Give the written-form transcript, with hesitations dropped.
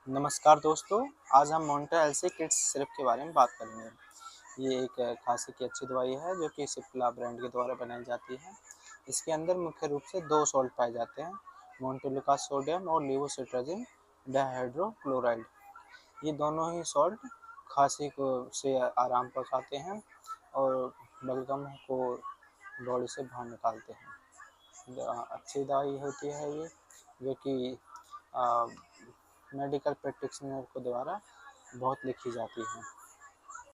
नमस्कार दोस्तों, आज हम मोंटा एलसी किड्स सिरप के बारे में बात करेंगे। ये एक खांसी की अच्छी दवाई है जो कि सिप्ला ब्रांड के द्वारा बनाई जाती है। इसके अंदर मुख्य रूप से 2 सॉल्ट पाए जाते हैं, मोन्टेलुका सोडियम और लेवोसिट्राजिन डाइहाइड्रोक्लोराइड। ये दोनों ही सॉल्ट खांसी को से आराम पहुँचाते हैं और बलगम को बॉडी से बाहर निकालते हैं। अच्छी दवाई होती है ये, जो कि मेडिकल प्रैक्टिशनर के द्वारा बहुत लिखी जाती है।